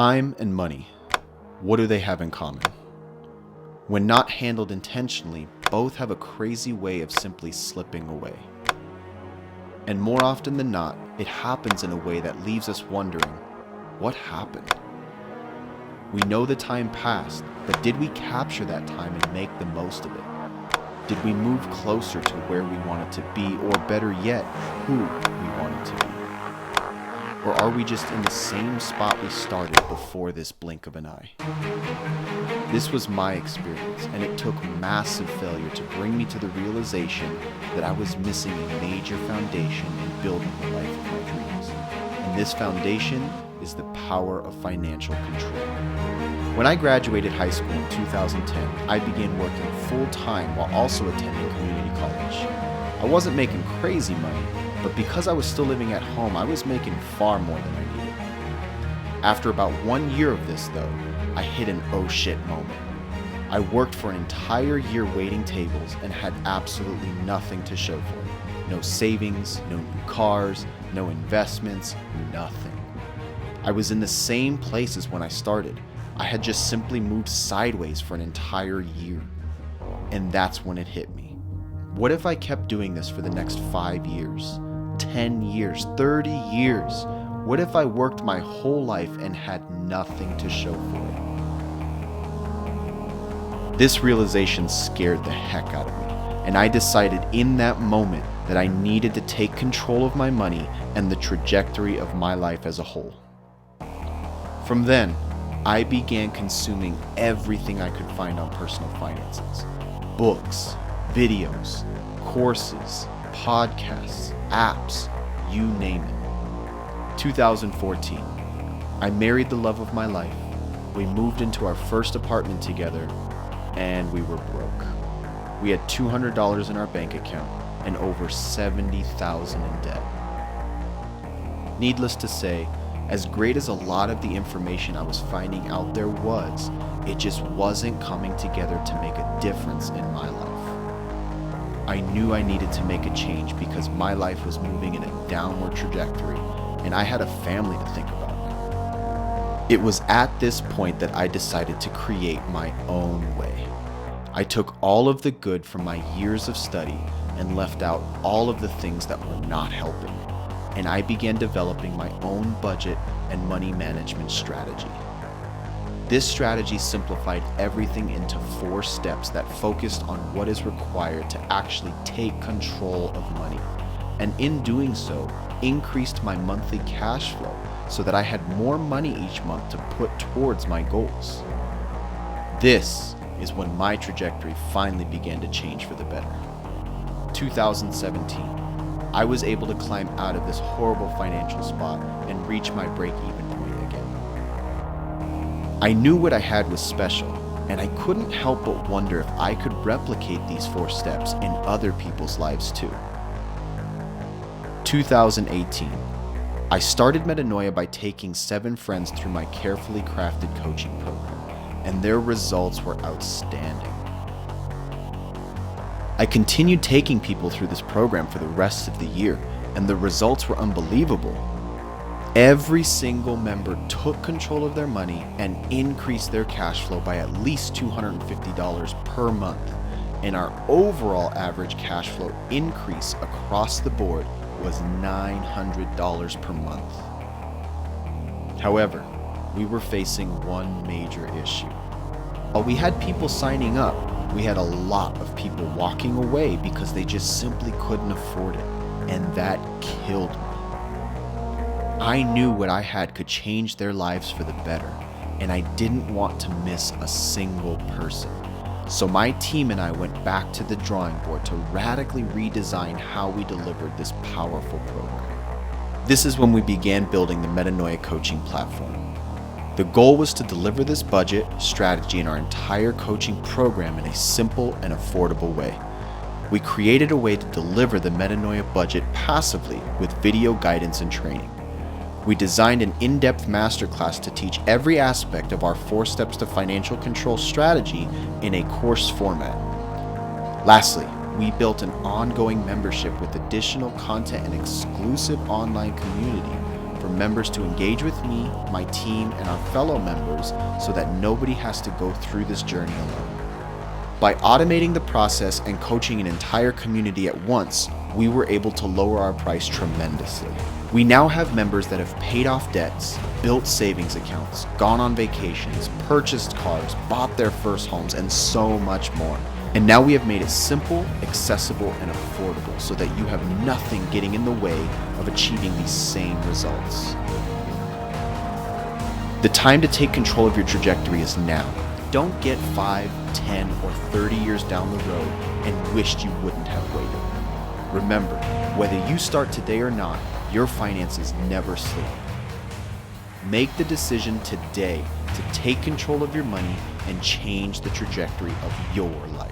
Time and money, what do they have in common? When not handled intentionally, both have a crazy way of simply slipping away. And more often than not, it happens in a way that leaves us wondering, what happened? We know the time passed, but did we capture that time and make the most of it? Did we move closer to where we wanted to be, or better yet, who we wanted to be? Or are we just in the same spot we started before this blink of an eye? This was my experience, and it took massive failure to bring me to the realization that I was missing a major foundation in building the life of my dreams. And this foundation is the power of financial control. When I graduated high school in 2010, I began working full-time while also attending community college. I wasn't making crazy money, but because I was still living at home, I was making far more than I needed. After about 1 year of this, though, I hit an oh shit moment. I worked for an entire year waiting tables and had absolutely nothing to show for it. No savings, no new cars, no investments, nothing. I was in the same place as when I started. I had just simply moved sideways for an entire year. And that's when it hit me. What if I kept doing this for the next 5 years, 10 years, 30 years? What if I worked my whole life and had nothing to show for it? This realization scared the heck out of me, and I decided in that moment that I needed to take control of my money and the trajectory of my life as a whole. From then, I began consuming everything I could find on personal finances. Books, videos, courses, podcasts, apps, you name it. 2014, I married the love of my life. We moved into our first apartment together, and we were broke. We had $200 in our bank account and over $70,000 in debt. Needless to say, as great as a lot of the information I was finding out there was, it just wasn't coming together to make a difference in my life. I knew I needed to make a change because my life was moving in a downward trajectory, and I had a family to think about. It was at this point that I decided to create my own way. I took all of the good from my years of study and left out all of the things that were not helping, and I began developing my own budget and money management strategy. This strategy simplified everything into 4 steps that focused on what is required to actually take control of money, and in doing so, increased my monthly cash flow so that I had more money each month to put towards my goals. This is when my trajectory finally began to change for the better. 2017, I was able to climb out of this horrible financial spot and reach my break-even point again. I knew what I had was special, and I couldn't help but wonder if I could replicate these 4 steps in other people's lives too. 2018, I started Metanoia by taking 7 friends through my carefully crafted coaching program, and their results were outstanding. I continued taking people through this program for the rest of the year, and the results were unbelievable. Every single member took control of their money and increased their cash flow by at least $250 per month, and our overall average cash flow increase across the board was $900 per month. However, we were facing one major issue. While we had people signing up, we had a lot of people walking away because they just simply couldn't afford it, and that killed me. I knew what I had could change their lives for the better, and I didn't want to miss a single person. So my team and I went back to the drawing board to radically redesign how we delivered this powerful program. This is when we began building the Metanoia coaching platform. The goal was to deliver this budget, strategy, and our entire coaching program in a simple and affordable way. We created a way to deliver the Metanoia budget passively with video guidance and training. We designed an in-depth masterclass to teach every aspect of our 4 steps to financial control strategy in a course format. Lastly, we built an ongoing membership with additional content and exclusive online community for members to engage with me, my team, and our fellow members so that nobody has to go through this journey alone. By automating the process and coaching an entire community at once, we were able to lower our price tremendously. We now have members that have paid off debts, built savings accounts, gone on vacations, purchased cars, bought their first homes, and so much more. And now we have made it simple, accessible, and affordable so that you have nothing getting in the way of achieving these same results. The time to take control of your trajectory is now. Don't get 5, 10, or 30 years down the road and wished you wouldn't have waited. Remember, whether you start today or not, your finances never sleep. Make the decision today to take control of your money and change the trajectory of your life.